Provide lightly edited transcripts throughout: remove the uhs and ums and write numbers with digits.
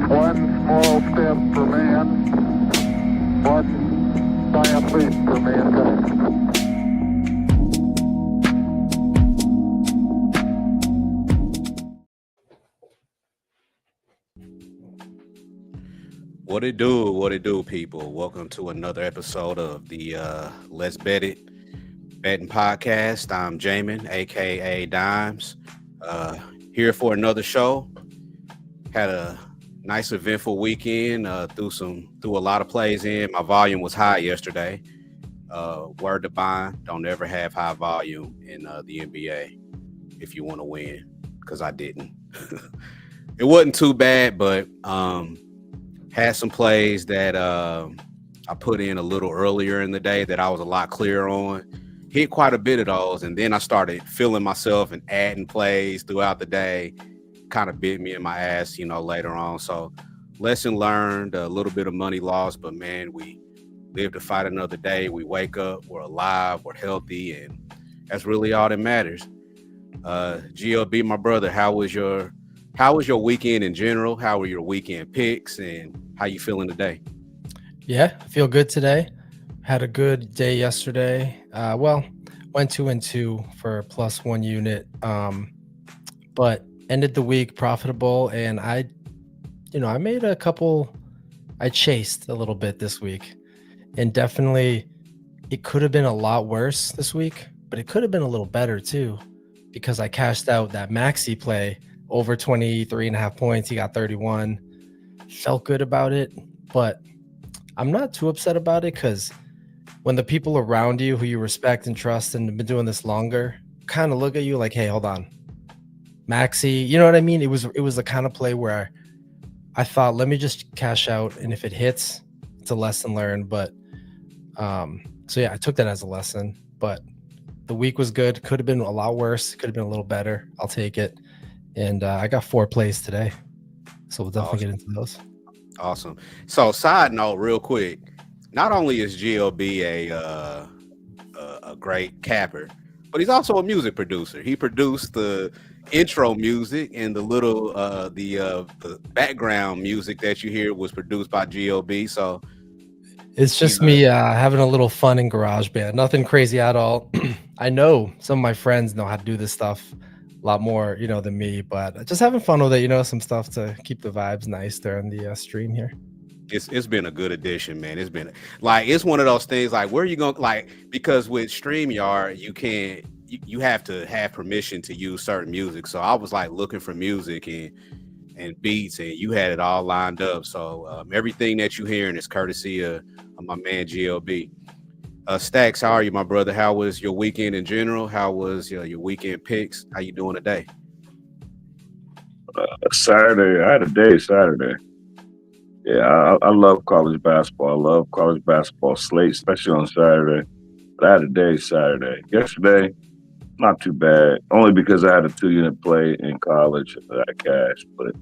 One small step for man, one giant leap for mankind. What it do, people? Welcome to another episode of the Let's Bet It Betting Podcast. I'm Jamin, aka Dimes, uh, here for another show. Had a nice eventful weekend. Threw a lot of plays in. My volume was high yesterday. Word to bond, don't ever have high volume in the NBA if you want to win, because I didn't. It wasn't too bad, but had some plays that I put in a little earlier in the day that I was a lot clearer on. Hit quite a bit of those, and then I started feeling myself and adding plays throughout the day. Kind of bit me in my ass, later on. So, lesson learned, a little bit of money lost, but man, we live to fight another day. We wake up, we're alive, we're healthy, and that's really all that matters. GLB, my brother, how was your weekend in general? How were your weekend picks, and how you feeling today? Yeah, I feel good today. Had a good day yesterday. Went 2-2 for +1 unit. But ended the week profitable, and I made a couple. I chased a little bit this week, and definitely it could have been a lot worse this week, but it could have been a little better too, because I cashed out that Maxi play over 23.5 points. He got 31. Felt good about it, but I'm not too upset about it because when the people around you who you respect and trust and have been doing this longer kind of look at you like, hey, hold on, Maxi, you know what I mean? It was the kind of play where I thought, let me just cash out, and if it hits, it's a lesson learned. But so yeah, I took that as a lesson. But the week was good. Could have been a lot worse. Could have been a little better. I'll take it. And I got 4 plays today, so we'll definitely get Awesome, into those. awesome. So, side note, real quick, not only is GLB a great capper, but he's also a music producer. He produced the intro music, and the background music that you hear was produced by GLB. So It's he's just me having a little fun in GarageBand. Nothing crazy at all. I know some of my friends know how to do this stuff a lot more, than me, but just having fun with it. Some stuff to keep the vibes nice during the stream here. it's been a good addition, man. It's been like it's one of those things like where you going like because with StreamYard you can't you have to have permission to use certain music. So I was like looking for music and beats, and you had it all lined up. So everything that you hearing is courtesy of my man GLB. Stacks, how are you, my brother? How was your weekend in general? How was your weekend picks? How you doing today? Saturday, I had a day Saturday. Yeah, I love college basketball. I love college basketball slate, especially on Saturday. But I had a day Saturday. Yesterday, not too bad, only because I had a 2 unit play in college that I cashed. But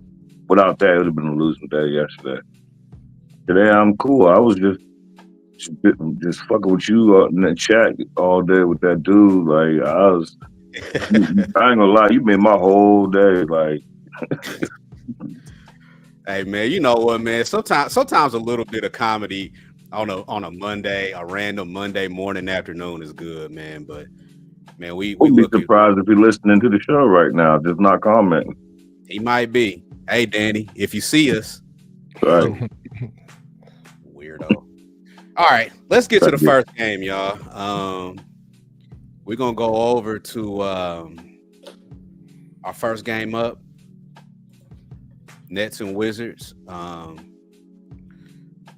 without that, it would have been a losing day yesterday. Today, I'm cool. I was just fucking with you in the chat all day with that dude. Like, I ain't gonna lie, you made my whole day. Like, Hey man, you know what, man? Sometimes a little bit of comedy on a Monday, a random Monday morning afternoon is good, man. But man, we wouldn't be look at surprised if you're listening to the show right now, just not commenting. he might be. Hey Danny, if you see us, Right. weirdo. All right, let's get to the Thank you. first game, y'all. We're gonna go over to our first game up. Nets and Wizards.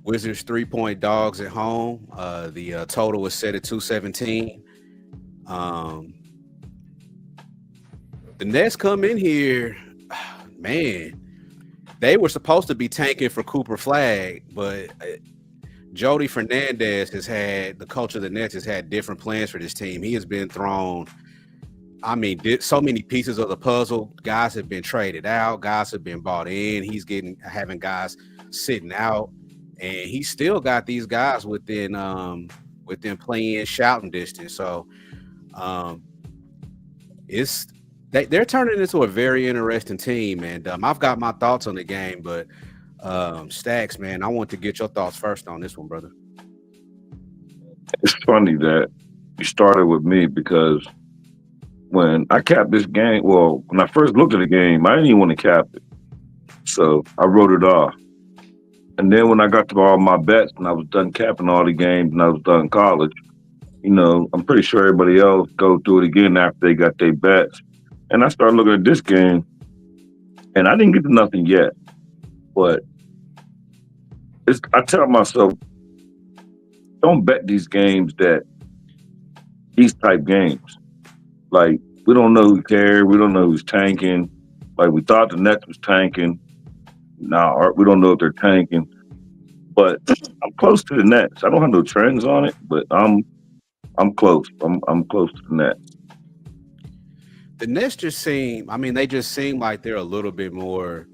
Wizards 3-point dogs at home. The total was set at 217. Um, the Nets come in here, man. They were supposed to be tanking for Cooper Flag, but Jody Fernandez the coach of the Nets has had different plans for this team. He has been thrown. I mean, so many pieces of the puzzle. Guys have been traded out. Guys have been bought in. He's having guys sitting out, and he's still got these guys within playing shouting distance. So, they're turning into a very interesting team, and I've got my thoughts on the game, but Stacks, man, I want to get your thoughts first on this one, brother. It's funny that you started with me because when I capped this game, well, when I first looked at the game, I didn't even want to cap it. So I wrote it off. And then when I got to all my bets and I was done capping all the games and I was done college, I'm pretty sure everybody else go through it again after they got their bets. And I started looking at this game and I didn't get to nothing yet. But I tell myself, don't bet these type games. Like, we don't know who cares. We don't know who's tanking. Like, we thought the Nets was tanking. Now, we don't know if they're tanking. But I'm close to the Nets. I don't have no trends on it, but I'm close. I'm close to the Nets. The Nets they just seem like they're a little bit more.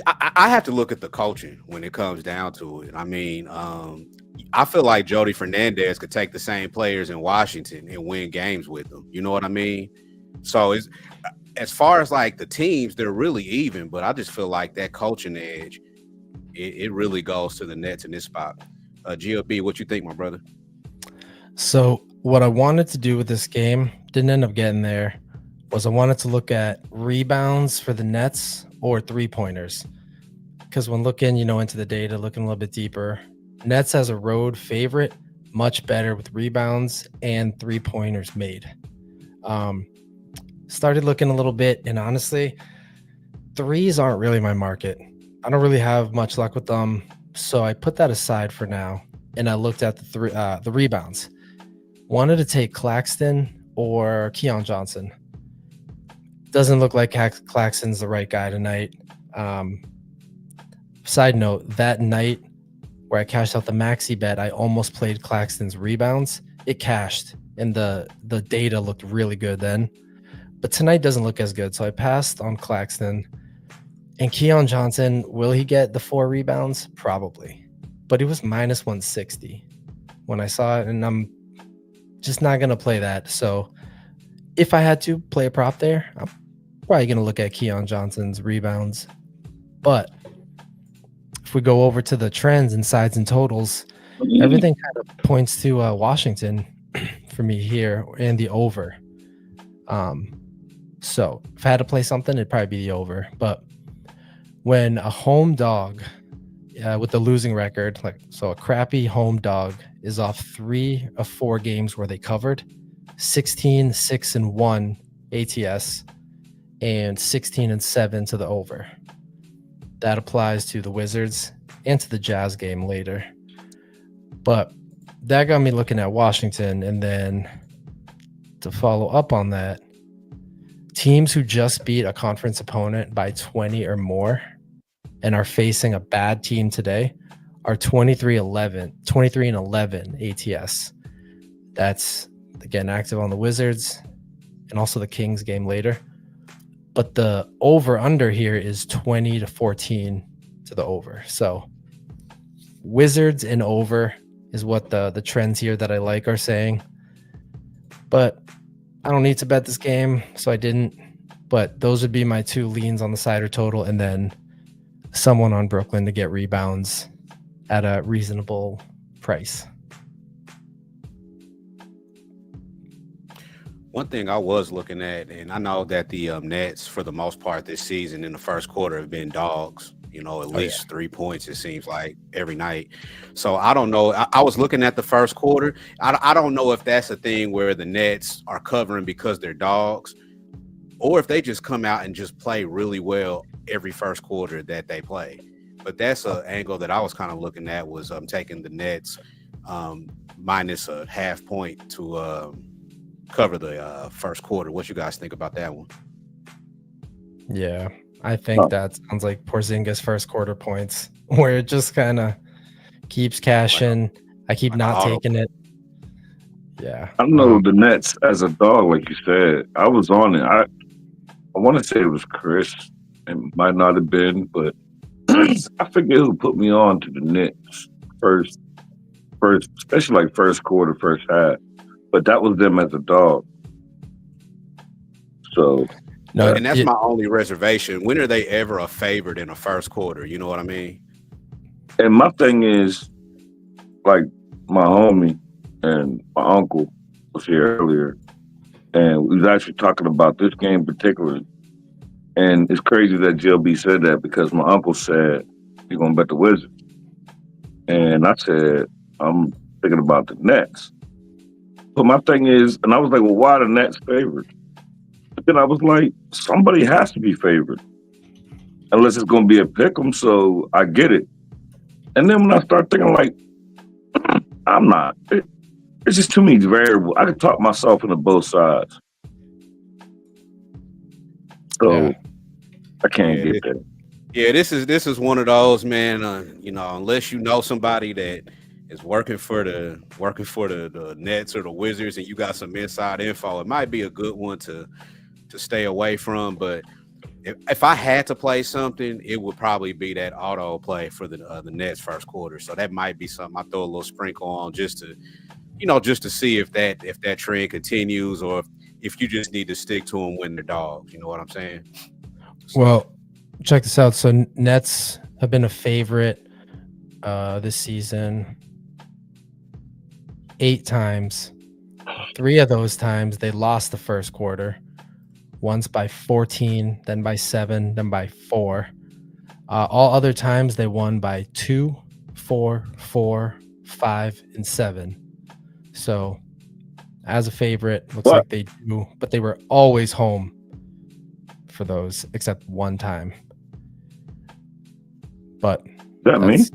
I have to look at the coaching when it comes down to it. I feel like Jody Fernandez could take the same players in Washington and win games with them. You know what I mean? So as far as like the teams, they're really even, but I just feel like that coaching edge, it really goes to the Nets in this spot. GOB, what you think, my brother? So what I wanted to do with this game, didn't end up getting there, was I wanted to look at rebounds for the Nets or 3-pointers. Because when looking, into the data, looking a little bit deeper, Nets as a road favorite, much better with rebounds and 3-pointers made. Started looking a little bit, and honestly, threes aren't really my market. I don't really have much luck with them, so I put that aside for now, and I looked at the rebounds. Wanted to take Claxton or Keon Johnson. Doesn't look like Claxton's the right guy tonight. Side note, that night where I cashed out the maxi bet, I almost played Claxton's rebounds. It cashed, and the data looked really good then. But tonight doesn't look as good, so I passed on Claxton. And Keon Johnson, will he get the 4 rebounds? Probably. But he was minus 160 when I saw it, and I'm just not going to play that. So if I had to play a prop there, I'm probably going to look at Keon Johnson's rebounds. But if we go over to the trends and sides and totals, everything kind of points to Washington for me here and the over. So if I had to play something, it'd probably be the over. But when a home dog with the losing record, a crappy home dog is off 3 of 4 games where they covered, 16, 6, and 1 ATS, and 16 and 7 to the over. That applies to the Wizards and to the Jazz game later. But that got me looking at Washington, and then to follow up on that, teams who just beat a conference opponent by 20 or more and are facing a bad team today are 23 and 11 ATS. That's, again, active on the Wizards and also the Kings game later. But the over-under here is 20 to 14 to the over. So Wizards and over is what the trends here that I like are saying. But I don't need to bet this game, so I didn't. But those would be my 2 leans on the side or total, and then someone on Brooklyn to get rebounds at a reasonable price. One thing I was looking at, and I know that the Nets, for the most part this season in the first quarter, have been dogs. At least 3 points, it seems like, every night. So I don't know. I was looking at the first quarter. I don't know if that's a thing where the Nets are covering because they're dogs, or if they just come out and just play really well every first quarter that they play. But that's an angle that I was kind of looking at, was taking the Nets minus a half point to cover the first quarter. What you guys think about that one? Yeah, I think that sounds like Porzingis first quarter points, where it just kind of keeps cashing. I keep not taking it. Yeah. I know the Nets as a dog, like you said. I was on it. I want to say it was Chris. It might not have been, but I forget who put me on to the Nets first, especially like first quarter, first half. But that was them as a dog. So No, And that's my only reservation. When are they ever a favorite in the first quarter? You know what I mean? And my thing is, like, my homie and my uncle was here earlier, and we was actually talking about this game in particular. And it's crazy that JLB said that because my uncle said he's gonna bet the Wizards, and I said I'm thinking about the Nets. But my thing is, and I was like, well, why the Nets favored? But then I was like, somebody has to be favored, unless it's gonna be a pick 'em. So I get it. And then when I start thinking, like, I'm not. It's just too many variables. I could talk myself into both sides. So I can't get that. Yeah, this is one of those, man. Unless you know somebody that is working for the Nets or the Wizards, and you got some inside info, it might be a good one to stay away from. But if I had to play something, it would probably be that auto play for the Nets first quarter. So that might be something I throw a little sprinkle on just to see if that trend continues, or if you just need to stick to them when they're dogs. You know what I'm saying? Well, check this out. So Nets have been a favorite this season 8 times. 3 of those times they lost the first quarter. Once by 14, then by 7, then by 4. All other times they won by 2, 4, 4, 5, and 7. So as a favorite, looks like they do, but they were always home for those, except one time. But that me?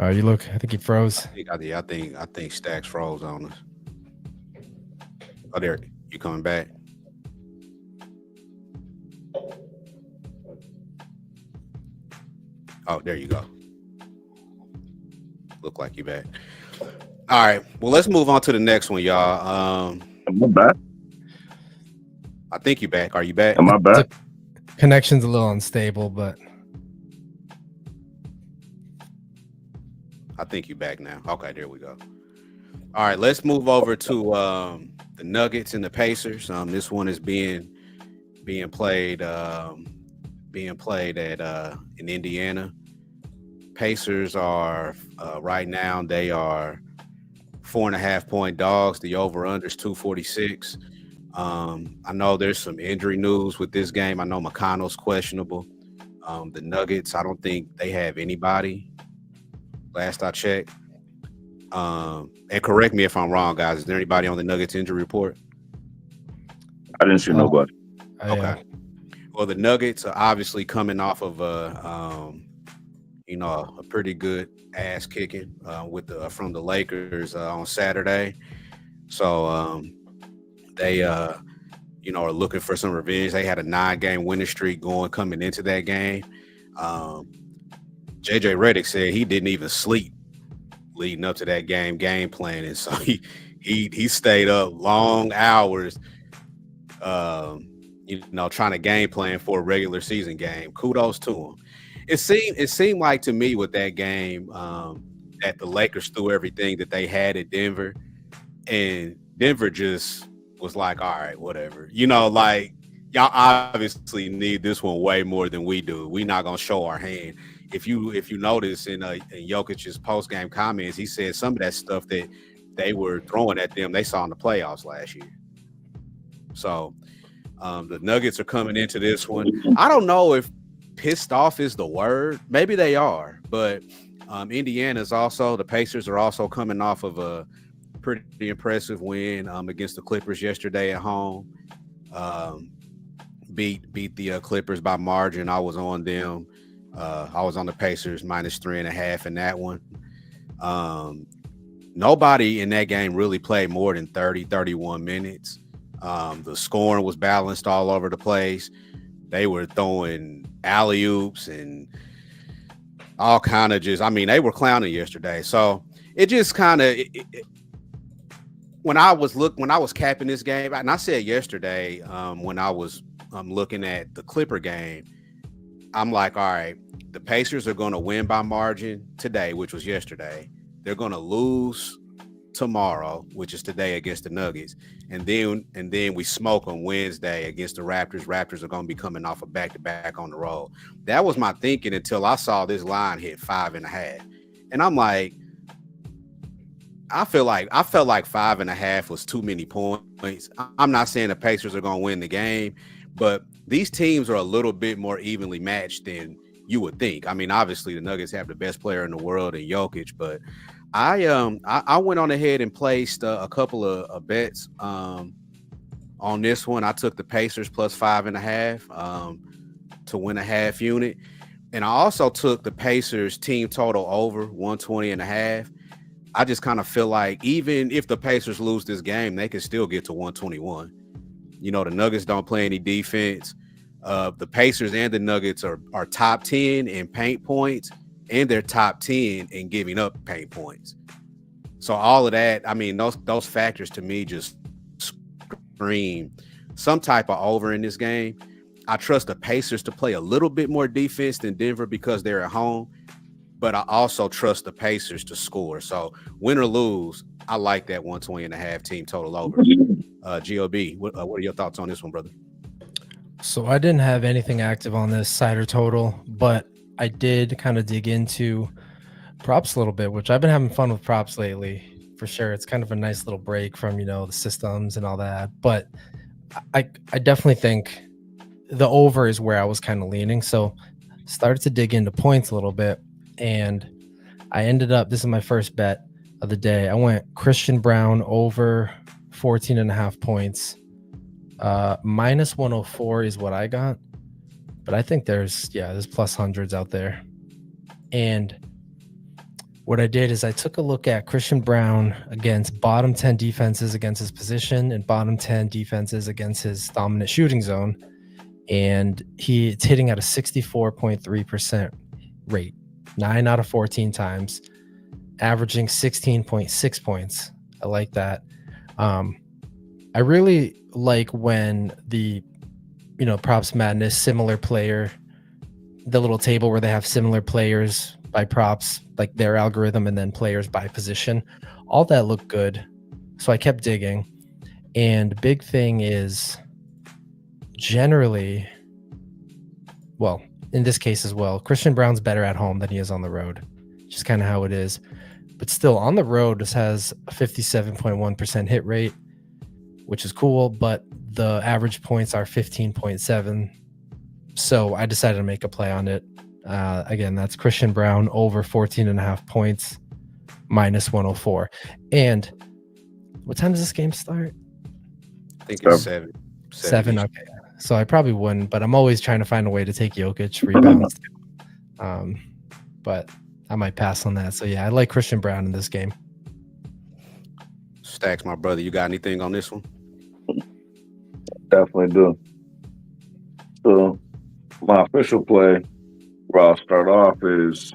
You look. I think he froze. I think Stacks froze on us. Oh, there. You coming back? Oh, there you go. Look like you back. All right. Well, let's move on to the next one, y'all. Am I back? I think you back. Are you back? Am I back? The connection's a little unstable, but I think you back now. Okay, there we go. All right, let's move over to the Nuggets and the Pacers. This one is being played at in Indiana. Pacers are right now they are 4.5-point dogs. The over/under is 246. I know there's some injury news with this game. I know McConnell's questionable. The Nuggets, I don't think they have anybody. Last I checked. And correct me if I'm wrong, guys. Is there anybody on the Nuggets injury report? I didn't see nobody. Okay. Well, the Nuggets are obviously coming off of a pretty good ass kicking from the Lakers on Saturday. So they are looking for some revenge. They had a 9-game winning streak coming into that game. JJ Redick said he didn't even sleep leading up to that game planning. So he stayed up long hours, trying to game plan for a regular season game. Kudos to him. It seemed like to me with that game that the Lakers threw everything that they had at Denver, and Denver just was like, all right, whatever. Like y'all obviously need this one way more than we do. We're not gonna show our hand. If you notice in Jokic's post game comments, he said some of that stuff that they were throwing at them they saw in the playoffs last year. So the Nuggets are coming into this one. I don't know if pissed off is the word. Maybe they are, but the Pacers are also coming off of a pretty impressive win against the Clippers yesterday at home. Beat the Clippers by margin. I was on them. I was on the Pacers -3.5 in that one. Nobody in that game really played more than 31 minutes. The scoring was balanced all over the place. They were throwing alley-oops and all kind of they were clowning yesterday. So it just kind of when I was capping this game, and I said yesterday when I was looking at the Clipper game, I'm like, all right, the Pacers are going to win by margin today, which was yesterday. They're going to lose tomorrow, which is today against the Nuggets, and then we smoke on Wednesday against the Raptors. Raptors are going to be coming off a back-to-back on the road. That was my thinking until I saw this line hit 5.5, and I'm like, I felt like 5.5 was too many points. I'm not saying the Pacers are going to win the game, but these teams are a little bit more evenly matched than you would think. I mean, obviously the Nuggets have the best player in the world in Jokic, but I went on ahead and placed a couple of bets on this one. I took the Pacers plus 5.5 to win a half unit, and I also took the Pacers team total over 120.5. I just kind of feel like even if the Pacers lose this game, they can still get to 121. You know, the Nuggets don't play any defense. The Pacers and the Nuggets are top 10 in paint points, and they're top 10 in giving up paint points. So all of that, I mean, those factors to me just scream some type of over in this game. I trust the Pacers to play a little bit more defense than Denver because they're at home, but I also trust the Pacers to score. So win or lose, I like that 120.5 team total over. GOB, what are your thoughts on this one, brother? So I didn't have anything active on this side or total, but I did kind of dig into props a little bit, which I've been having fun with props lately for sure. It's kind of a nice little break from, the systems and all that. But I definitely think the over is where I was kind of leaning. So started to dig into points a little bit, and I ended up, this is my first bet of the day. I went Christian Brown over 14.5 points. Minus 104 is what I got, but I think there's plus hundreds out there. And what I did is I took a look at Christian Brown against bottom 10 defenses against his position and bottom 10 defenses against his dominant shooting zone, and it's hitting at a 64.3% rate, 9 out of 14 times, averaging 16.6 points. I like that. I really like when the, Props Madness, similar player, the little table where they have similar players by props, like their algorithm, and then players by position. All that looked good. So I kept digging. And big thing is generally, well, in this case as well, Christian Brown's better at home than he is on the road. Just kind of how it is. But still, on the road, this has a 57.1% hit rate, which is cool, but the average points are 15.7. So I decided to make a play on it. Again, that's Christian Brown over 14.5 points, minus 104. And what time does this game start? I think it's 7. 7, okay. So I probably wouldn't, but I'm always trying to find a way to take Jokic rebounds. But I might pass on that. So yeah, I like Christian Brown in this game. Stacks, my brother, you got anything on this one? Definitely do. So my official play where I'll start off is,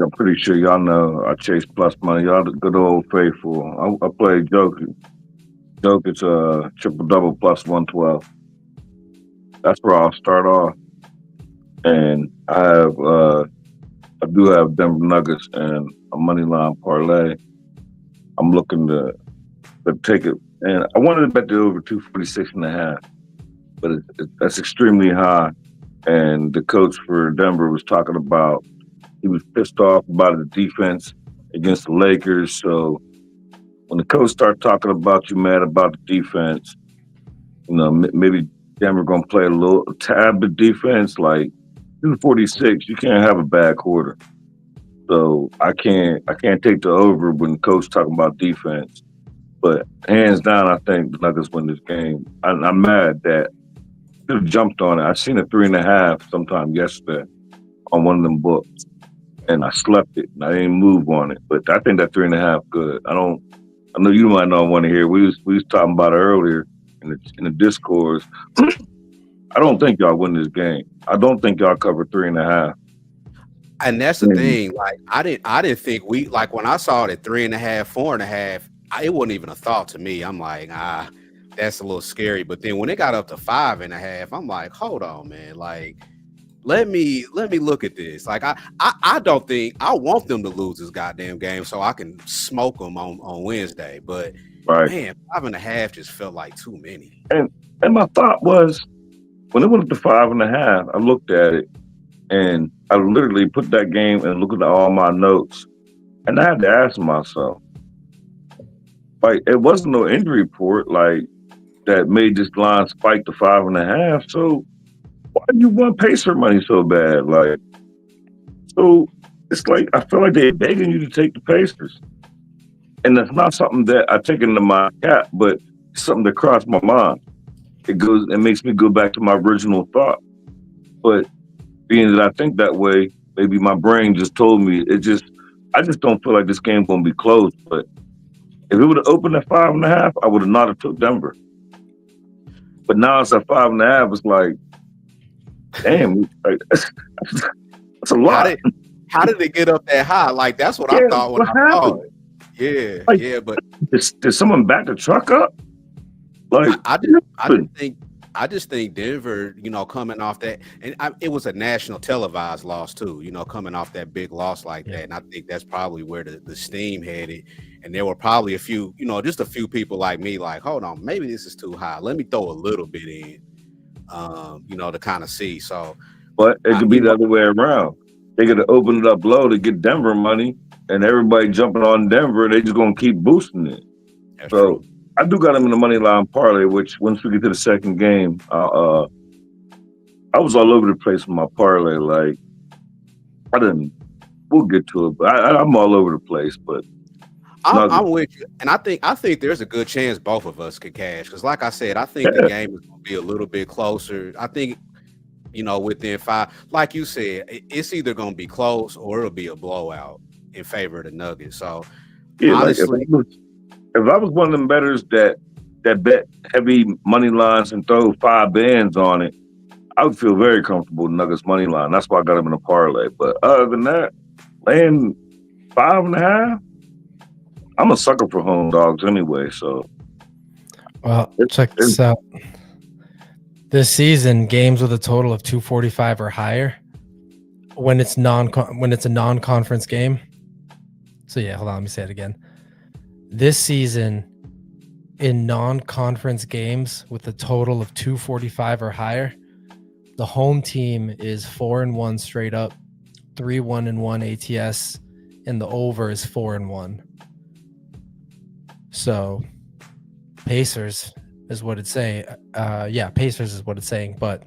I'm pretty sure y'all know I chase plus money. Y'all the good old faithful. I play Jokic. Jokic triple-double plus 112. That's where I'll start off. And I do have Denver Nuggets and a money line parlay. I'm looking to take it, and I wanted to bet the over 246.5, but that's extremely high. And the coach for Denver was talking about, he was pissed off about the defense against the Lakers. So when the coach started talking about you mad about the defense, maybe Denver gonna play a tad bit defense, like 246. You can't have a bad quarter. So I can't take the over when the coach talking about defense. But hands down, I think the Nuggets win this game. I'm mad that I could have jumped on it. I seen a 3.5 sometime yesterday on one of them books, and I slept it, and I didn't move on it. But I think that 3.5 good. I know you might not want to hear. We was talking about it earlier in the Discord. I don't think y'all win this game. I don't think y'all cover 3.5. And that's the thing. Like I didn't think we, like when I saw it at 3.5, 4.5, it wasn't even a thought to me. I'm like, that's a little scary. But then when it got up to 5.5, I'm like, hold on, man. Like let me look at this. Like I don't think I want them to lose this goddamn game so I can smoke them on Wednesday. But Right. man, 5.5 just felt like too many. And my thought was when it went up to 5.5, I looked at it and I literally put that game and looked at all my notes. And I had to ask myself, like, it wasn't no injury report like that made this line spike to 5.5. So why do you want Pacer money so bad? Like, so it's like I feel like they're begging you to take the Pacers. And that's not something that I take into my cap, but it's something that crossed my mind. It makes me go back to my original thought. But being that I think that way, maybe my brain just told me I just don't feel like this game's gonna be close. But if it would have opened at 5.5, I would have not have took Denver. But now it's at 5.5. It's like, damn, like, that's a lot. How did it get up that high? Like that's what Yeah, I thought when what I happened? saw it. Yeah, Like, yeah, but did someone back the truck up? Like, I just think Denver, coming off that, and it was a national televised loss too, coming off that big loss like that. And I think that's probably where the steam headed. And there were probably a few, just a few people like me, like, hold on, maybe this is too high. Let me throw a little bit in, to kind of see. So, but it could be the other way around. They got to open it up low to get Denver money, and everybody jumping on Denver, they just gonna keep boosting it. That's so true. I do got them in the money line parlay, which once we get to the second game, I was all over the place with my parlay. Like we'll get to it, but I'm all over the place. But I'm with you, and I think there's a good chance both of us could cash because, like I said, I think the game is going to be a little bit closer. I think within 5, like you said, it's either going to be close or it'll be a blowout in favor of the Nuggets. So yeah, honestly, like if I was one of them bettors that bet heavy money lines and throw 5 bands on it, I would feel very comfortable with Nuggets money line. That's why I got them in a parlay. But other than that, laying 5.5, I'm a sucker for home dogs anyway. So, well, check this out. This season, games with a total of 245 or higher, when it's a non-conference game. So yeah, hold on, let me say it again. This season, in non-conference games with a total of 245 or higher, the home team is 4-1 straight up, 3-1-1 ATS, and the over is 4-1. So Pacers is what it's saying. Pacers is what it's saying, but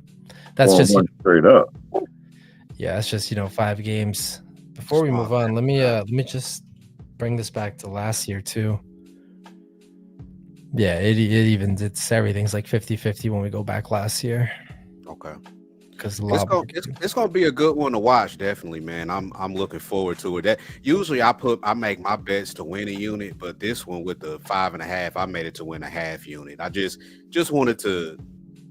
that's just straight up. Yeah, it's just 5 games. Before we move on, let me just bring this back to last year too. Yeah, it's everything's like 50-50 when we go back last year. Okay. Because it's gonna be a good one to watch, definitely, man. I'm looking forward to it. That usually I make my bets to win a unit, but this one with the 5.5, I made it to win a half unit. I just wanted to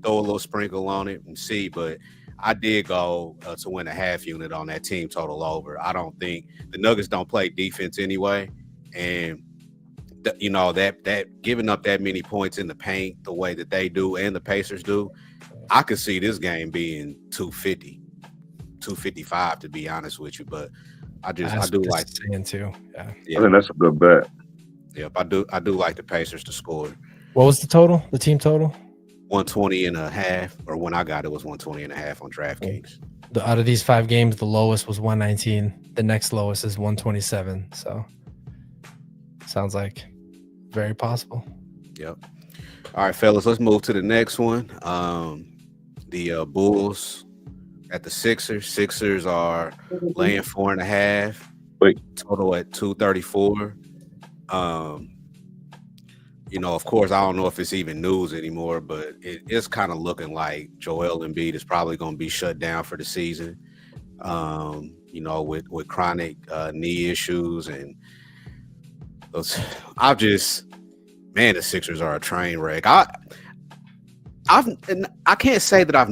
throw a little sprinkle on it and see, but I did go to win a half unit on that team total over. I don't think the Nuggets don't play defense anyway, and that giving up that many points in the paint the way that they do and the Pacers do, I could see this game being 250, 255 to be honest with you. But I do like saying too. Yeah, I think that's a good bet. Yep, I do like the Pacers to score. What was the total? The team total? 120.5, or when I got it was 120.5 on DraftKings. Out of these 5 games, the lowest was 119. The next lowest is 127. So sounds like very possible. Yep. All right, fellas, let's move to the next one. The Bulls at the Sixers. Sixers are laying 4.5. Total at 234. Of course, I don't know if it's even news anymore, but it's kind of looking like Joel Embiid is probably going to be shut down for the season. With chronic knee issues, and the Sixers are a train wreck. I can't say that I've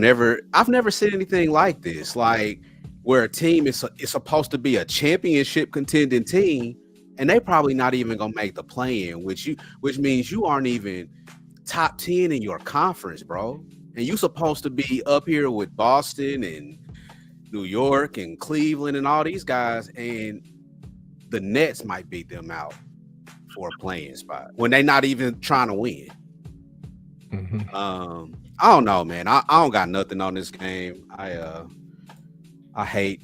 never seen anything like this, like where a team is supposed to be a championship contending team, and they probably not even gonna make the play-in, which means you aren't even top 10 in your conference, bro. And you supposed to be up here with Boston and New York and Cleveland and all these guys, and the Nets might beat them out for a playing spot when they're not even trying to win. I don't know, man. I don't got nothing on this game. I hate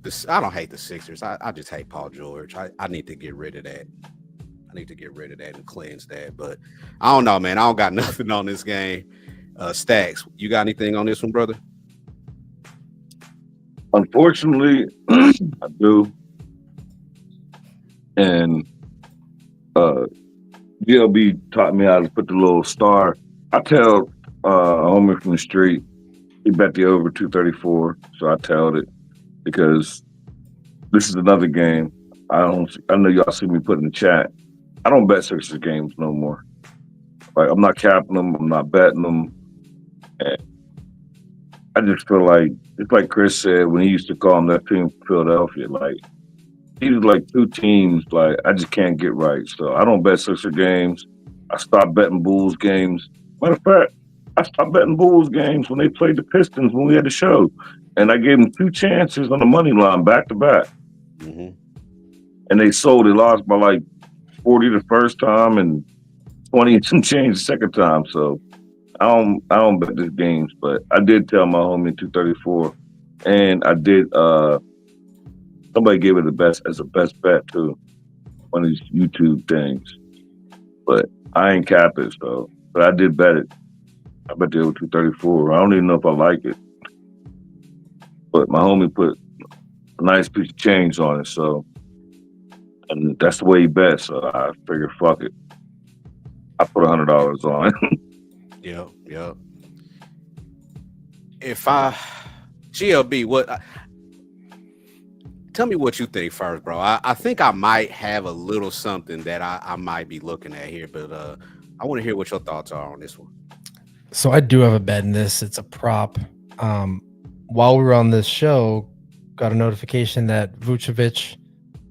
this. I don't hate the Sixers. I just hate Paul George. I need to get rid of that. I need to get rid of that and cleanse that. But I don't know, man. I don't got nothing on this game. Stacks, you got anything on this one, brother? Unfortunately, I do. And GLB taught me how to put the little star. I tell a homie from the street, he bet the over 234, so I tailed it because this is another game. I know y'all see me put in the chat. I don't bet Sixers games no more. Like, I'm not capping them. I'm not betting them. And I just feel like it's like Chris said when he used to call them that team from Philadelphia. Like, these are like two teams. Like, I just can't get right. So I don't bet Sixer games. I stopped betting Bulls games. Matter of fact, I stopped betting Bulls games when they played the Pistons when we had the show, and I gave them 2 chances on the money line back to back, and they sold. They lost by like 40 the first time and 20 and some change the second time. So I don't bet these games, but I did tell my homie 234, and I did. Somebody gave it as a best bet too, one of these YouTube things, but I ain't capped it. So, but I did bet it. I bet they were 234. I don't even know if I like it, but my homie put a nice piece of change on it. So, and that's the way he bet. So I figured, fuck it. I put $100 on it. Yep. If GLB, tell me what you think first, bro. I think I might have a little something that I might be looking at here, but I want to hear what your thoughts are on this one. So I do have a bet in this. It's a prop. While we were on this show, got a notification that Vucevic,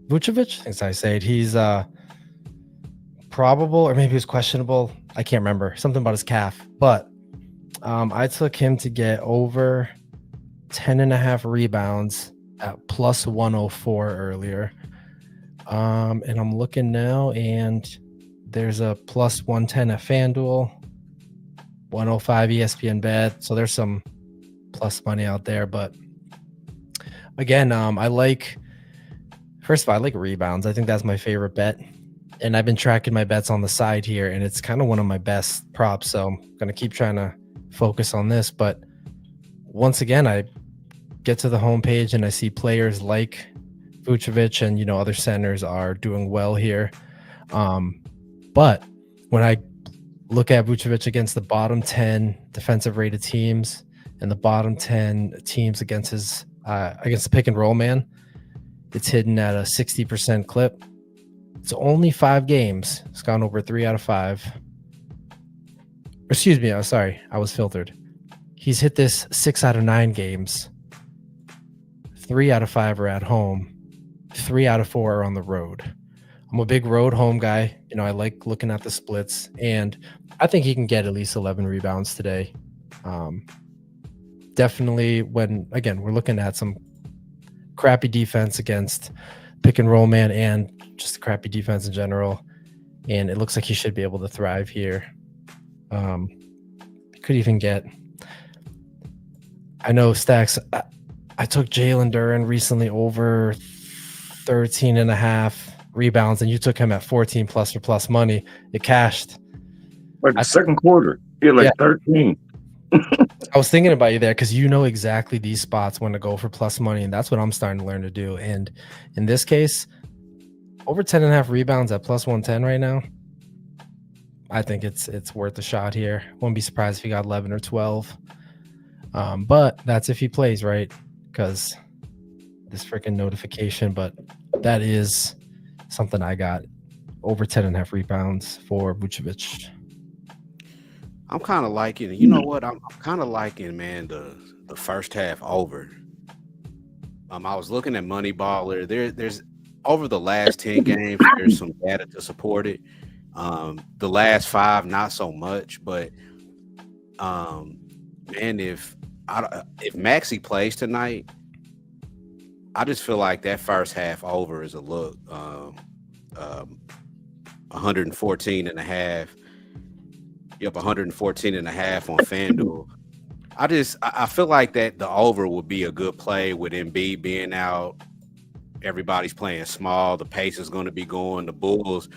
I think I say it, he's probable, or maybe he was questionable. I can't remember. Something about his calf. But I took him to get over 10.5 rebounds at plus 104 earlier. And I'm looking now, and there's a plus 110 at FanDuel, 105 ESPN bet. So there's some plus money out there. But again, I like rebounds. I think that's my favorite bet. And I've been tracking my bets on the side here, and it's kind of one of my best props. So I'm going to keep trying to focus on this. But once again, I get to the homepage and I see players like Vucevic and, other centers are doing well here. But when I look at Vucevic against the bottom 10 defensive rated teams and the bottom 10 teams against his against the pick and roll man, it's hidden at a 60% clip. It's only 5 games. It's gone over 3 out of 5. Excuse me. Sorry, I was filtered. He's hit this 6 out of 9 games. 3 out of 5 are at home. 3 out of 4 are on the road. I'm a big road home guy. I like looking at the splits, and I think he can get at least 11 rebounds today. Definitely when, again, we're looking at some crappy defense against pick and roll man and just crappy defense in general. And it looks like he should be able to thrive here. Could even get, I know Stacks, I took Jalen Duren recently over 13.5 rebounds, and you took him at 14 plus for plus money. It cashed. Like the second quarter. Yeah, 13. I was thinking about you there because exactly these spots when to go for plus money, and that's what I'm starting to learn to do. And in this case, over 10.5 rebounds at plus 110 right now, I think it's worth a shot here. Won't be surprised if he got 11 or 12. But that's if he plays, right? Because this freaking notification, but that is something I got. Over 10.5 rebounds for Vucevic. I'm kind of liking, you know what? I'm kind of liking, man, the first half over. I was looking at Moneyballer. There's over the last 10 games, there's some data to support it. The last 5, not so much, but man, if If Maxey plays tonight, I just feel like that first half over is a look. 114 and a half. Yep, 114 and a half on FanDuel. I feel like that the over would be a good play with Embiid being out. Everybody's playing small. The pace is going to be going. The Bulls,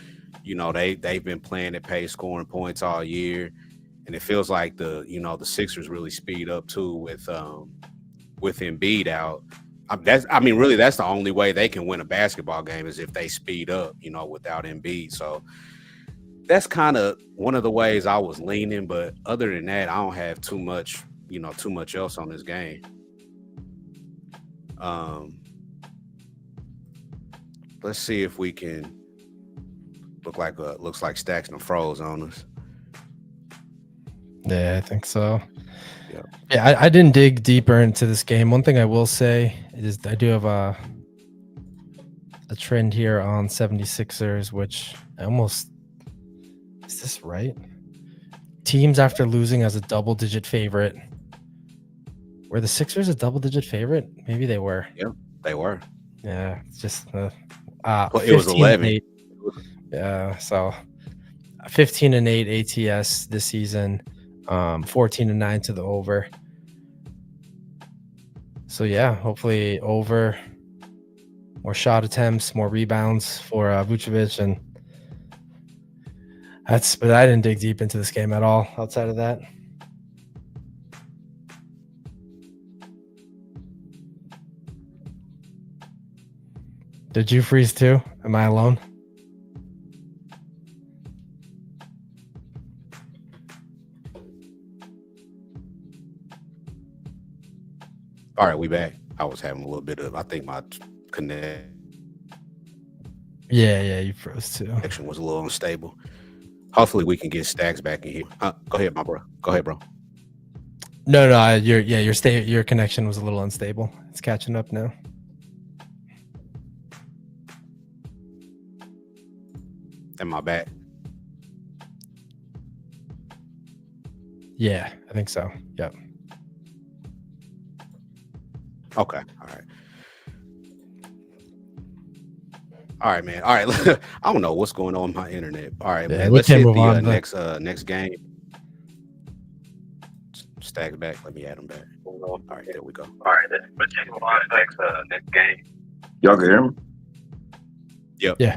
they've been playing at pace, scoring points all year, and it feels like the Sixers really speed up too with Embiid out. Really, that's the only way they can win a basketball game is if they speed up, without Embiid. So that's kind of one of the ways I was leaning. But other than that, I don't have too much else on this game. Let's see if we can looks like Stacks and froze on us. Yeah, I think so. Yeah. Yeah, I didn't dig deeper into this game. One thing I will say is I do have a trend here on 76ers, which is this right? Teams after losing as a double-digit favorite. Were the Sixers a double-digit favorite? Maybe they were. Yeah, they were. Yeah, it's just it was 11. Yeah, so 15-8 ATS this season, 14-9 to the over. So yeah, hopefully over, more shot attempts, more rebounds for Vucevic, and but I didn't dig deep into this game at all outside of that. Did you freeze too? Am I alone? All right, we back. I was having a little bit of, I think my connection Yeah, you froze too. was a little unstable. Hopefully we can get Stacks back in here. Go ahead, my bro. Go ahead, bro. No, your connection was a little unstable. It's catching up now. Am I back? Yeah, I think so. Yep. Okay. All right, man. All right. I don't know what's going on with my internet. All right, Yeah, man. we Let's can't hit move the on, next game. Stacks back. Let me add them back. All right, there we go. All right, let's take a lot next game. Y'all can hear me? Yep. Yeah.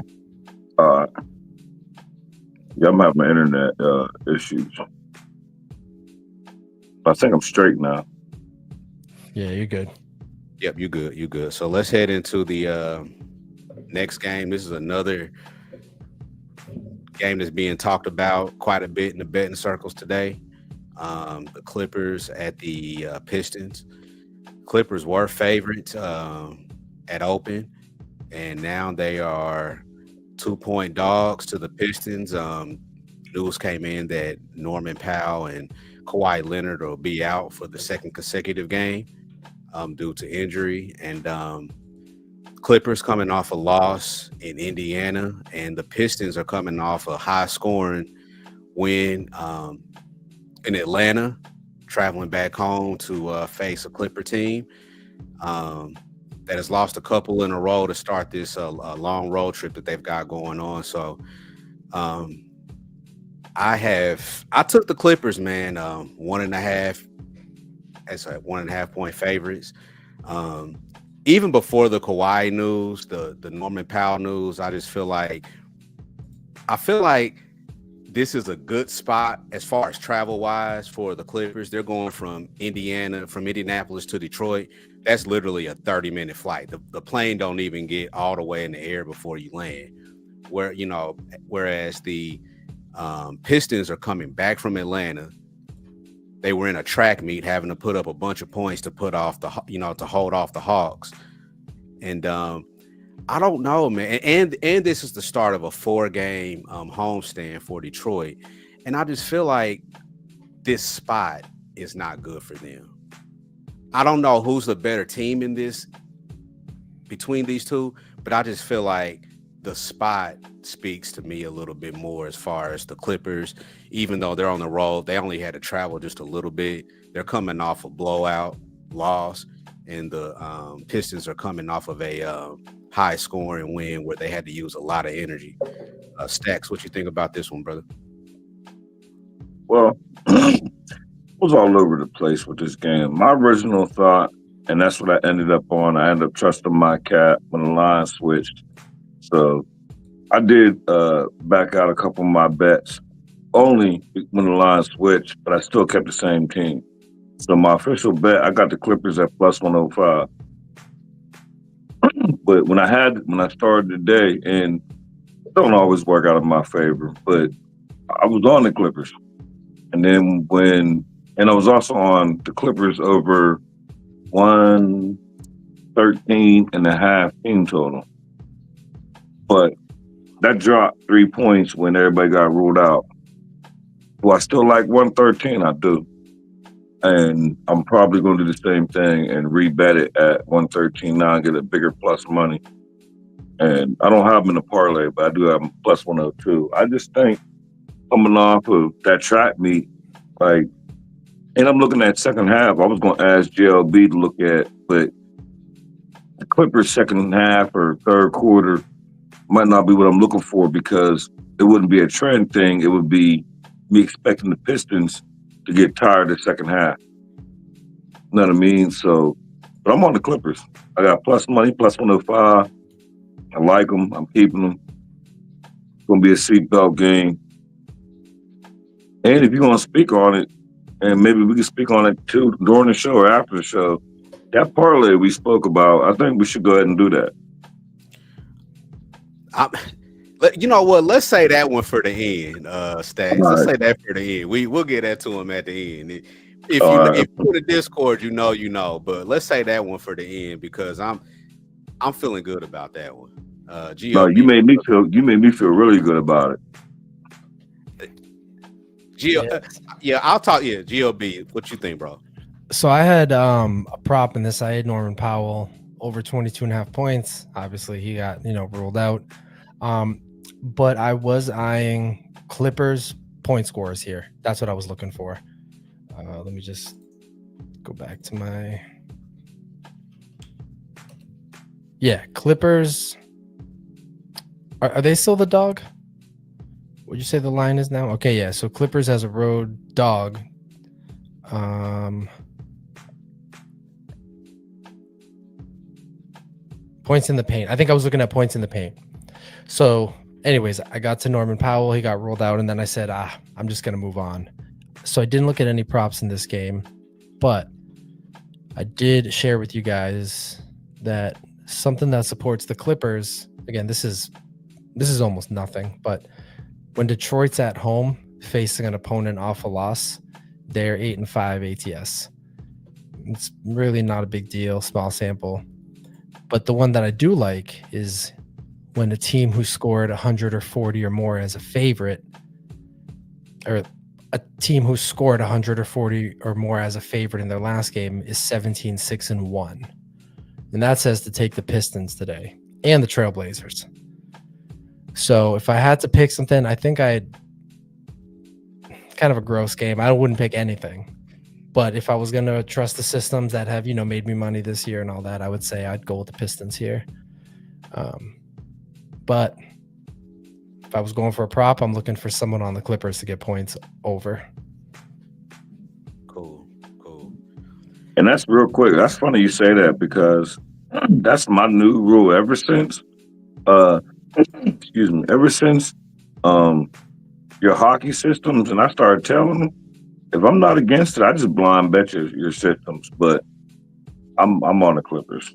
Yeah, I'm having internet issues. I think I'm straight now. Yeah, you're good. Yep, you good. So let's head into the next game. This is another game that's being talked about quite a bit in the betting circles today. The Clippers at the Pistons. Clippers were favorites at open, and now they are 2-point dogs to the Pistons. News came in that Norman Powell and Kawhi Leonard will be out for the second consecutive game due to injury. And Clippers coming off a loss in Indiana, and the Pistons are coming off a high-scoring win in Atlanta, traveling back home to face a Clipper team that has lost a couple in a row to start this long road trip that they've got going on. So I took the Clippers, man, 1.5 as a 1.5 point favorites. Even before the Kawhi news, the Norman Powell news, I feel like this is a good spot as far as travel wise for the Clippers. They're going from Indianapolis to Detroit. That's literally a 30-minute flight. The plane don't even get all the way in the air before you land. Whereas the Pistons are coming back from Atlanta. They were in a track meet, having to put up a bunch of points to hold off the Hawks. And I don't know, man. And this is the start of a 4-game homestand for Detroit. And I just feel like this spot is not good for them. I don't know who's the better team in this between these two, but I just feel like the spot speaks to me a little bit more as far as the Clippers. Even though they're on the road, they only had to travel just a little bit. They're coming off a blowout loss, and the Pistons are coming off of a high scoring win where they had to use a lot of energy. Stacks, what you think about this one, brother? Well, I was all over the place with this game. My original thought, and that's what I ended up on. I ended up trusting my cat when the line switched. So I did back out a couple of my bets only when the line switched, but I still kept the same team. So my official bet, I got the Clippers at plus 105. But when I started the day, and it don't always work out in my favor, but I was on the Clippers. And then I was also on the Clippers over 113.5 team total. But that dropped 3 points when everybody got ruled out. Do I still like 113? I do. And I'm probably going to do the same thing and rebet it at 113 now and get a bigger plus money. And I don't have them in a parlay, but I do have them plus 102. I just think coming off of that track meet, and I'm looking at second half. I was going to ask JLB to look at, but the Clippers second half or third quarter might not be what I'm looking for because it wouldn't be a trend thing. It would be me expecting the Pistons to get tired the second half. You know what I mean? So, but I'm on the Clippers. I got plus money, plus 105. I like them. I'm keeping them. It's going to be a seatbelt game. And if you're going to speak on it, and maybe we can speak on it too during the show or after the show, that parlay we spoke about, I think we should go ahead and do that. You know what? Let's say that one for the end, Stacks. All Let's right. say that for the end. We'll get that to him at the end. If All right. if you're in the Discord, you know. But let's say that one for the end because I'm feeling good about that one. No, GOB. you made me feel really good about it. Yeah, I'll talk. Yeah, GOB. What you think, bro? So I had a prop in this. I had Norman Powell over 22.5 points. Obviously, he got ruled out. But I was eyeing Clippers point scorers here. That's what I was looking for. Let me just go back to my. Yeah, Clippers. Are they still the dog? Would you say the line is now? Okay, yeah. So Clippers as a road dog. Points in the paint. I think I was looking at points in the paint. So, anyways, I got to Norman Powell. He got ruled out, and then I said, I'm just gonna move on. So I didn't look at any props in this game, but I did share with you guys that something that supports the Clippers. Again, this is almost nothing, but when Detroit's at home facing an opponent off a loss, they're 8-5 ATS. It's really not a big deal, small sample. But the one that I do like is when a team who scored 100 or 40 or more as a favorite, or a team who scored 100 or 40 or more as a favorite in their last game is 17-6-1. And that says to take the Pistons today and the Trailblazers. So if I had to pick something, I think I'd kind of a gross game. I wouldn't pick anything. But if I was going to trust the systems that have, made me money this year and all that, I would say I'd go with the Pistons here. But if I was going for a prop, I'm looking for someone on the Clippers to get points over. Cool. And that's real quick. That's funny you say that because that's my new rule ever since your hockey systems, and I started telling them if I'm not against it, I just blind bet your systems. But I'm on the Clippers.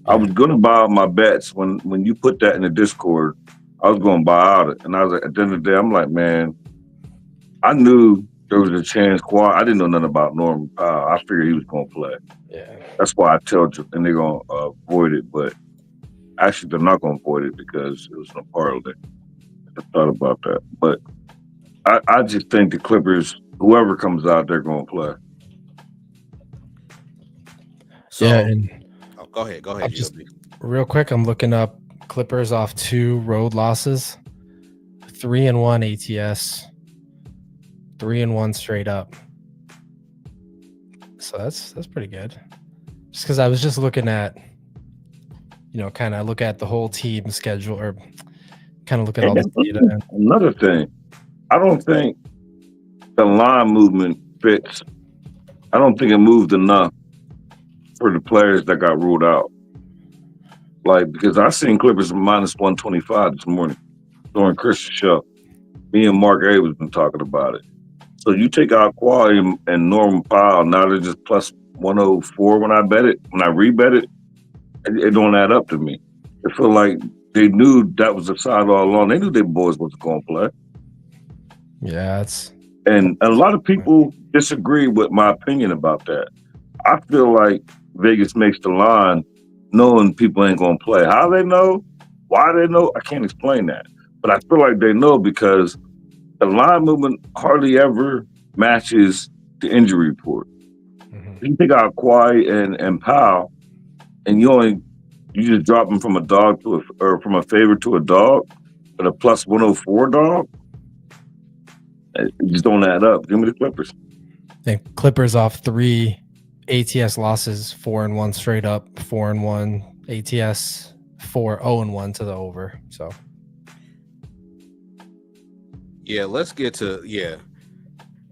I was gonna buy out my bets when you put that in the Discord. I was gonna buy out it, and I was at the end of the day, I'm like, man, I knew there was a chance. I didn't know nothing about Norman Powell. I figured he was gonna play. Yeah, that's why I told you, and they're gonna avoid it. But actually, they're not gonna avoid it because it was a parlay. I thought about that, but I just think the Clippers, whoever comes out, they're gonna play. So, yeah, and go ahead. just real quick, I'm looking up Clippers off 2 road losses, 3-1 ATS, 3-1 straight up. So that's pretty good. Just because I was just looking at, kind of look at the whole team schedule or kind of look at all the data. Another thing, I don't think the line movement fits. I don't think it moved enough for the players that got ruled out. Like, because I seen Clippers minus 125 this morning during Chris's show. Me and Mark A was been talking about it. So you take out Kawhi and Norman Powell, now they're just plus 104 when I rebet it, it don't add up to me. I feel like they knew that was the side all along. They knew their boys wasn't going to play. Yeah, and a lot of people disagree with my opinion about that. I feel like Vegas makes the line knowing people ain't going to play. How they know? Why they know? I can't explain that. But I feel like they know because the line movement hardly ever matches the injury report. Mm-hmm. You take out Kawhi and Powell, and you just drop them from a dog or from a favorite to a dog, but a plus 104 dog. It just don't add up. Give me the Clippers. I think Clippers off 3 ATS losses, 4-1 straight up, 4-1 ATS, 0-1 to the over. So yeah, let's get to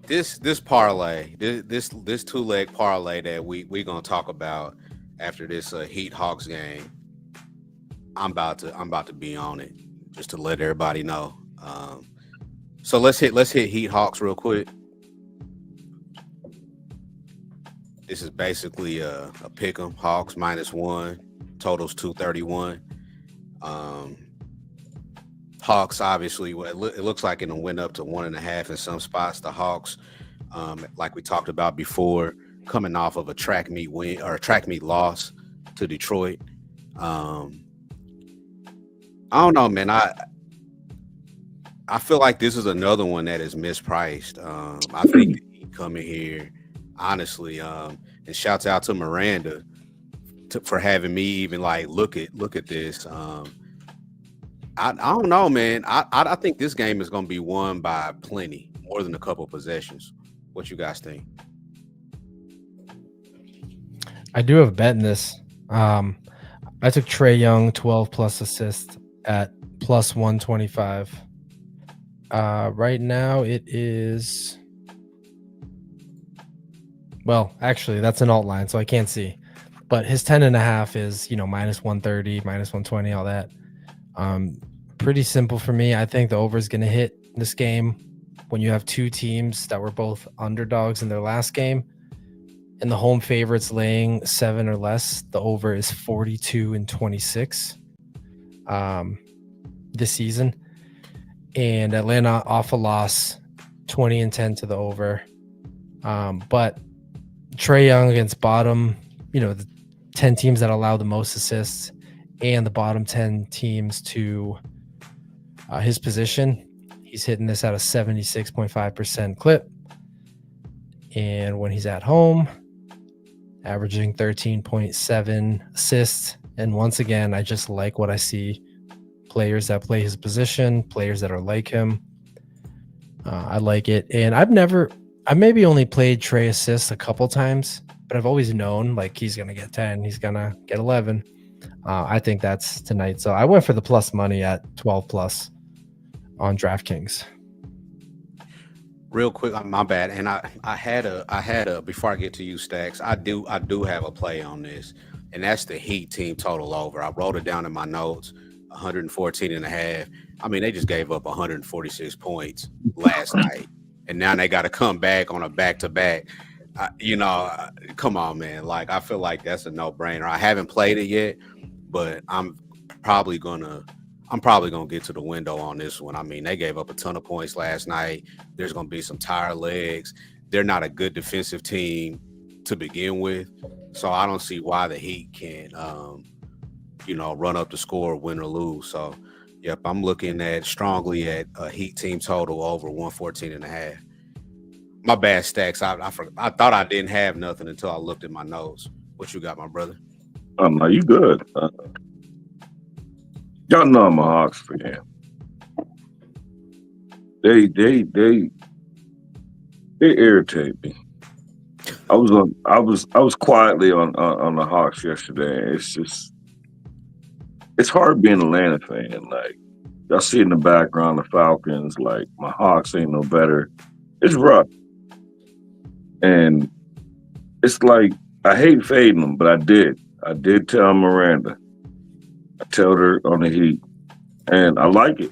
this parlay, this 2-leg parlay that we gonna talk about after this Heat Hawks game. I'm about to be on it just to let everybody know. So let's hit Heat Hawks real quick. This is basically a pick 'em. Hawks -1, totals 231. Hawks obviously, it looks like it went up to 1.5 in some spots. The Hawks, like we talked about before, coming off of a track meet win or a track meet loss to Detroit. I don't know, man. I feel like this is another one that is mispriced. I think he coming here, honestly, and shouts out to Miranda for having me even like look at this. I don't know, man. I think this game is going to be won by plenty, more than a couple possessions. What you guys think? I do have a bet in this. I took Trae Young 12 plus assists at plus 125. Right now it is, well, actually that's an alt line, so I can't see, but his 10.5 is, minus 130, minus 120, all that. Pretty simple for me. I think the over is going to hit this game when you have two teams that were both underdogs in their last game and the home favorites laying 7 or less. The over is 42-26 this season. And Atlanta off a loss, 20-10 to the over. But Trae Young against bottom, the 10 teams that allow the most assists and the bottom 10 teams to his position, he's hitting this at a 76.5% clip. And when he's at home, averaging 13.7 assists. And once again, I just like what I see. Players that play his position, players that are like him. I like it. And I maybe only played Trae assists a couple times, but I've always known like he's going to get 10, he's going to get 11. I think that's tonight. So I went for the plus money at 12 plus on DraftKings. Real quick, my bad. And I had a before I get to you, Stacks, I do have a play on this, and that's the Heat team total over. I wrote it down in my notes. 114.5. I mean, they just gave up 146 points last night, and now they got to come back on a back-to-back. Come on, man. Like, I feel like that's a no-brainer. I haven't played it yet, but I'm probably gonna get to the window on this one. I mean, they gave up a ton of points last night. There's gonna be some tired legs. They're not a good defensive team to begin with, so I don't see why the Heat can't run up the score, win or lose. So, yep, I'm looking strongly at a Heat team total over 114.5. My bad, Stacks. I thought I didn't have nothing until I looked at my notes. What you got, my brother? No, you good. Y'all know I'm a Hawks fan. They irritate me. I was quietly on the Hawks yesterday. It's hard being an Atlanta fan. Like y'all see in the background the Falcons. Like my Hawks ain't no better. It's rough, and it's like I hate fading them, but I did. I did tell Miranda. I told her on the Heat, and I like it.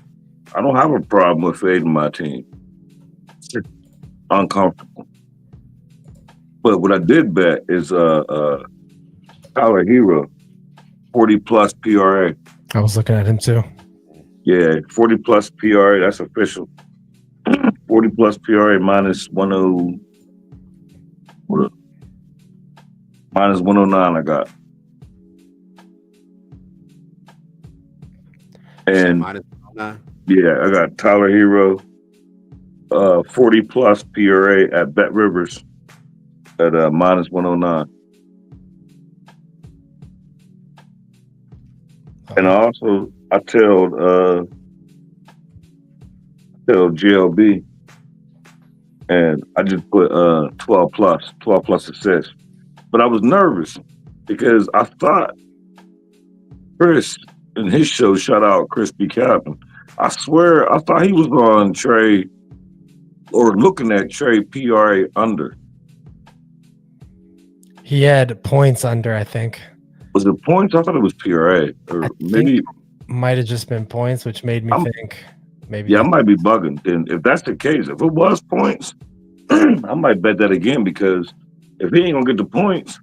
I don't have a problem with fading my team. It's uncomfortable. But what I did bet is Tyler Hero, 40 plus PRA. I was looking at him too. Yeah, 40 plus PRA, that's official. 40 plus PRA minus 10 minus 109 I got. And minus 9. yeah, I got Tyler Hero, 40 plus PRA at Bet Rivers at minus 109. And I tell GLB, and I just put 12 plus assists. But I was nervous because I thought Chris in his show, shout out Chris B. Captain. I swear I thought he was on Trey or looking at Trey PRA under. He had points under, I think. Was it points? I thought it was PRA. Or maybe might have just been points, which made me think maybe. Yeah, I might be bugging. Then if that's the case, if it was points, I might bet that again because if he ain't gonna get the points,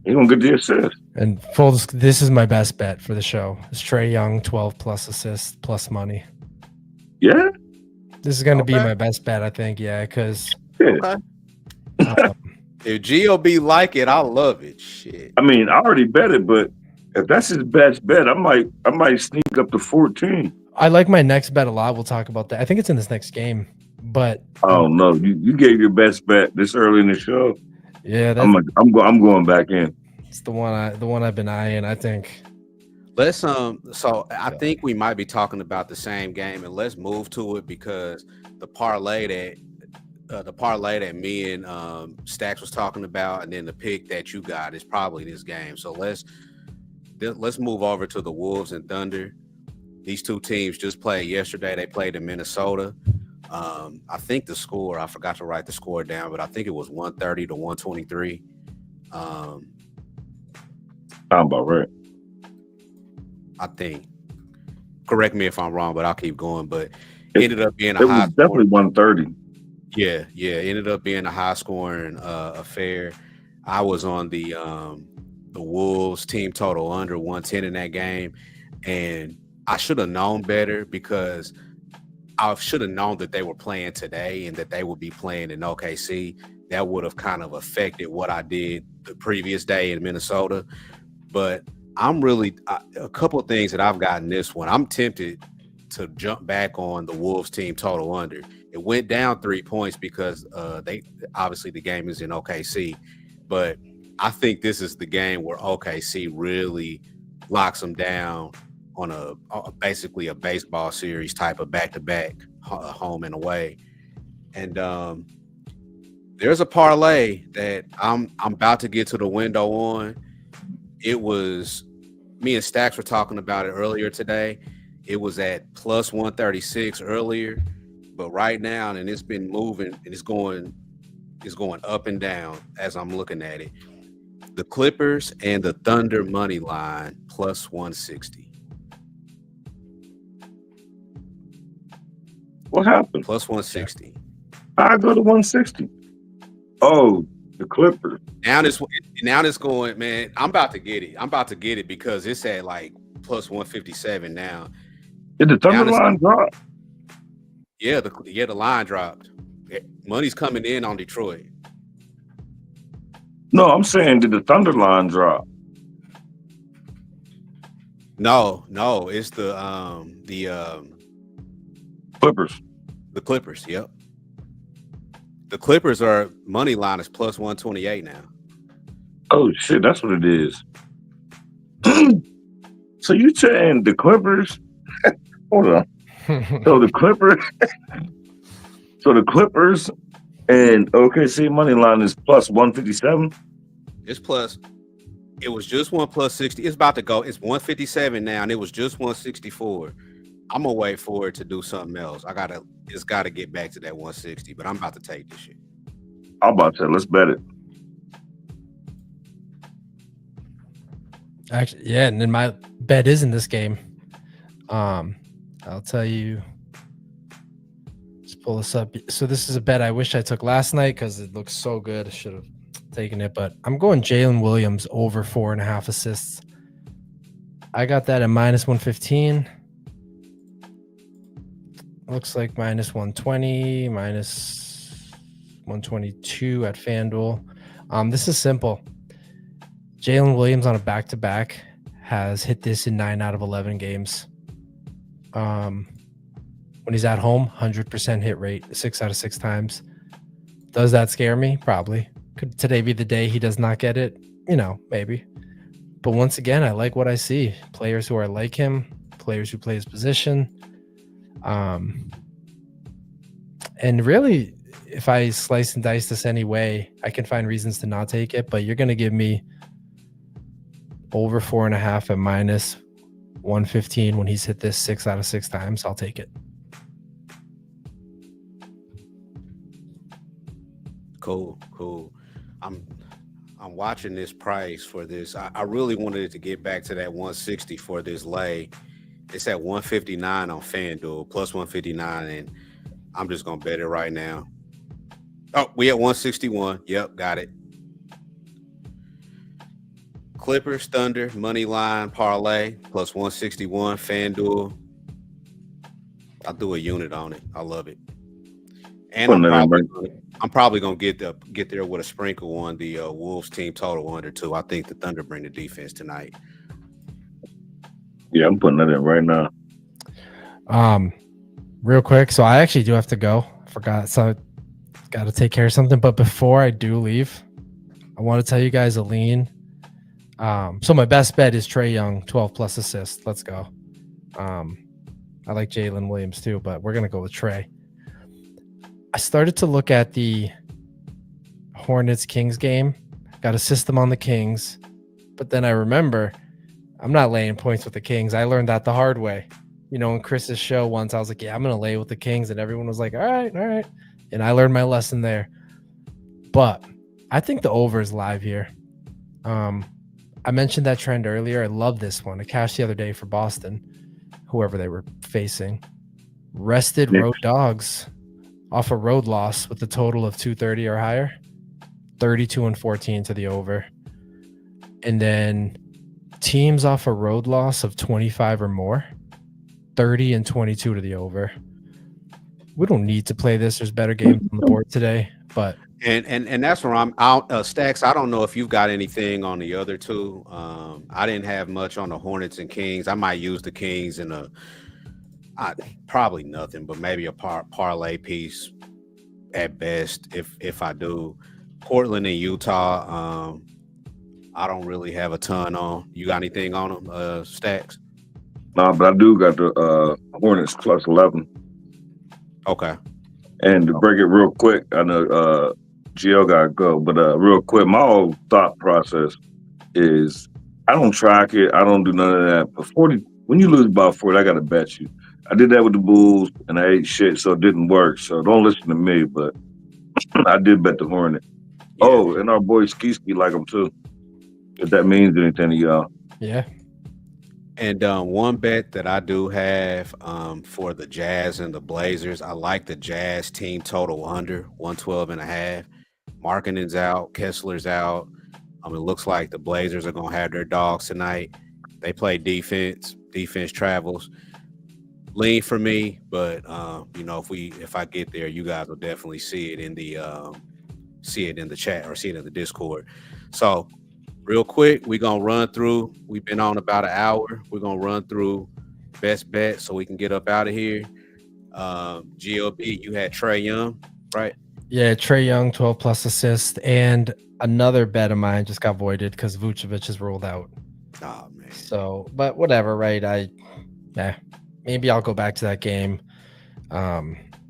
he gonna get the assist. And this is my best bet for the show. It's Trae Young, 12 plus assists plus money. Yeah, this is gonna be my best bet, I think. Yeah, because if GOB like it, I love it. Shit. I mean, I already bet it, but if that's his best bet, I might sneak up to 14. I like my next bet a lot. We'll talk about that. I think it's in this next game, but oh no, you gave your best bet this early in the show. Yeah, I'm going back in. It's the one I've been eyeing. I think. Let's So I think we might be talking about the same game, and let's move to it because the parlay that me and Stacks was talking about, and then the pick that you got is probably this game. So let's move over to the Wolves and Thunder. These two teams just played yesterday. They played in Minnesota. I think the score, I forgot to write the score down, but I think it was 130 to 123. Sound about right. I think. Correct me if I'm wrong, but I'll keep going. But it ended up being definitely 130. Yeah. It ended up being a high scoring affair. I was on the Wolves team total under 110 in that game, and I should have known better because I should have known that they were playing today and that they would be playing in OKC. That would have kind of affected what I did the previous day in Minnesota. But I'm really a couple of things that I've gotten this one. I'm tempted to jump back on the Wolves team total under. It went down 3 points because they obviously the game is in OKC, but I think this is the game where OKC really locks them down on basically a baseball series type of back-to-back home and away. And there's a parlay that I'm about to get to the window on. It was me and Stacks were talking about it earlier today. It was at plus 136 earlier, but right now, and it's been moving and it's going up and down as I'm looking at it. The Clippers and the Thunder money line plus 160. What happened? Plus 160. I go to 160. Oh, the Clippers. Now this going, man. I'm about to get it because it's at like plus 157 now. Did the Thunder line drop? Yeah, the line dropped. Money's coming in on Detroit. No, I'm saying did the Thunder line drop? No, it's the Clippers. The Clippers, yep. The Clippers are money line is plus 128 now. Oh shit, that's what it is. So you saying the Clippers? Hold on. So the Clippers. So the Clippers and OKC money line is plus 157. It's plus. It was just one plus 60. It's about to go. It's 157 now, and it was just 164. I'm gonna wait for it to do something else. It's gotta get back to that 160, but I'm about to take this shit. I'm about to say, let's bet it. Actually, yeah, and then my bet is in this game. I'll tell you. Let's pull this up. So this is a bet I wish I took last night because it looks so good. I should have taken it, but I'm going Jalen Williams over 4.5 assists. I got that at minus 115. Looks like minus 120, minus 122 at FanDuel. This is simple. Jalen Williams on a back-to-back has hit this in 9 out of 11 games. When he's at home, 100% hit rate, 6 out of 6 times. Does that scare me? Probably. Could today be the day he does not get it? Maybe. But once again, I like what I see. Players who are like him, players who play his position. And really, if I slice and dice this any way, I can find reasons to not take it. But you're going to give me over 4.5 at minus 115 when he's hit this 6 out of 6 times. I'll take it. Cool. I'm watching this price for this. I really wanted it to get back to that 160 for this lay. It's at 159 on FanDuel, plus 159, and I'm just gonna bet it right now. Oh, we at 161. Yep, got it. Clippers, Thunder, money line, parlay, plus 161, FanDuel. I'll do a unit on it. I love it. And I'm probably gonna get there with a sprinkle on the Wolves team total under too. I think the Thunder bring the defense tonight. Yeah, I'm putting that in right now. Real quick, so I actually do have to go. I forgot, so I got to take care of something. But before I do leave, I want to tell you guys a lean. So my best bet is Trae Young, 12 plus assists. Let's go. I like Jalen Williams too, but we're gonna go with Trae. I started to look at the Hornets-Kings game. Got a system on the Kings. But then I remember I'm not laying points with the Kings. I learned that the hard way. In Chris's show once, I was like, yeah, I'm going to lay with the Kings. And everyone was like, all right. And I learned my lesson there. But I think the over is live here. I mentioned that trend earlier. I love this one. I cashed the other day for Boston, whoever they were facing. Rested road dogs off a road loss with a total of 230 or higher, 32-14 to the over. And then teams off a road loss of 25 or more, 30-22 to the over. We don't need to play this. There's better games on the board today, but and that's where I'm out. Stacks, I don't know if you've got anything on the other two. I didn't have much on the Hornets and Kings. I might use the Kings in probably nothing, but maybe a parlay piece at best. If I do, Portland and Utah, I don't really have a ton on. You got anything on them, Stacks? No, but I do got the Hornets plus 11. Okay. And to break it real quick, I know Gio got to go, but real quick, my whole thought process is I don't track it. I don't do none of that. But when you lose about 40, I got to bet you. I did that with the Bulls, and I ate shit, so it didn't work. So don't listen to me, but I did bet the Hornet. Yeah. Oh, and our boy Ski like him too, if that means anything to y'all. Yeah. And one bet that I do have for the Jazz and the Blazers, I like the Jazz team total under 112.5. Markkanen's out, Kessler's out. It looks like the Blazers are going to have their dogs tonight. They play defense. Defense travels. Lean for me, but if I get there, you guys will definitely see it in the chat or see it in the Discord. So real quick, we're gonna run through. We've been on about an hour. We're gonna run through best bet so we can get up out of here. GOB, you had Trae Young, right? Yeah, Trae Young, 12 plus assists, and another bet of mine just got voided because Vucevic is ruled out. Oh man. So, but whatever, right? Maybe I'll go back to that game.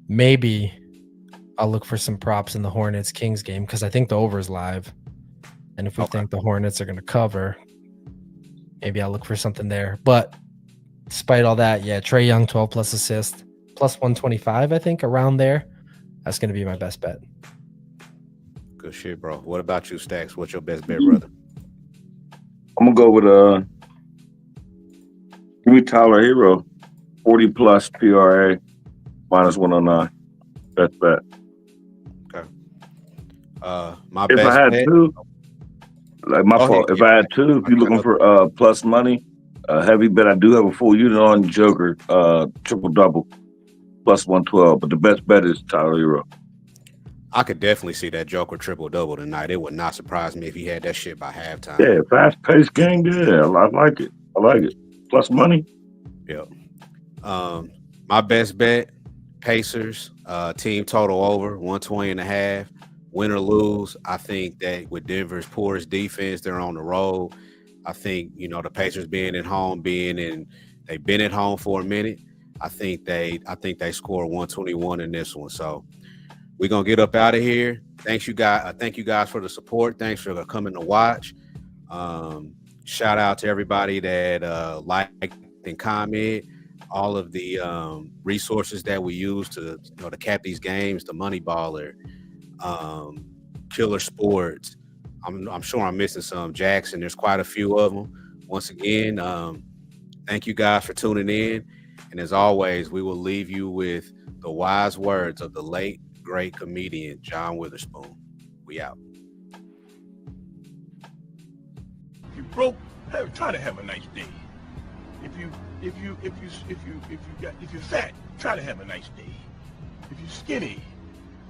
Maybe I'll look for some props in the Hornets Kings game because I think the over is live. And if we think the Hornets are going to cover, maybe I'll look for something there. But despite all that, yeah, Trae Young, 12 plus assist, plus 125, I think, around there. That's going to be my best bet. Good shit, bro. What about you, Stacks? What's your best bet, brother? I'm gonna go with give me Tyler Hero, 40 plus PRA, minus 109. Best bet. Okay. My If best I had bet. two, like my fault. If I had two, if you're looking for plus money, heavy bet, I do have a full unit on Joker, triple double, plus 112. But the best bet is Tyler Hero. I could definitely see that Joker triple double tonight. It would not surprise me if he had that shit by halftime. Yeah, fast paced game. Yeah, I like it. I like it. Plus money. Yep. My best bet, Pacers, team total over 120.5. Win or lose, I think that with Denver's poorest defense, they're on the road. I think, the Pacers being at home, they've been at home for a minute. I think they score 121 in this one. So we're gonna get up out of here. Thank you guys for the support. Thanks for coming to watch. Shout out to everybody that liked and comment. All of the resources that we use to cap these games, the Money Baller, Killer Sports. I'm sure I'm missing some. Jackson, there's quite a few of them. Once again, thank you guys for tuning in. And as always, we will leave you with the wise words of the late great comedian John Witherspoon. We out. If you broke, try to have a nice day. If you're fat, try to have a nice day. If you're skinny,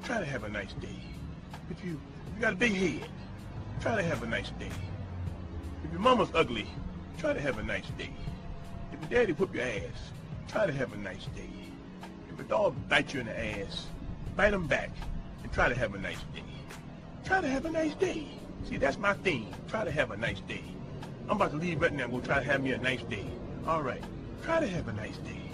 try to have a nice day. If you got a big head, try to have a nice day. If your mama's ugly, try to have a nice day. If your daddy whip your ass, try to have a nice day. If a dog bites you in the ass, bite him back and try to have a nice day. Try to have a nice day. See, that's my theme. Try to have a nice day. I'm about to leave right now and go try to have me a nice day. All right. Try to have a nice day.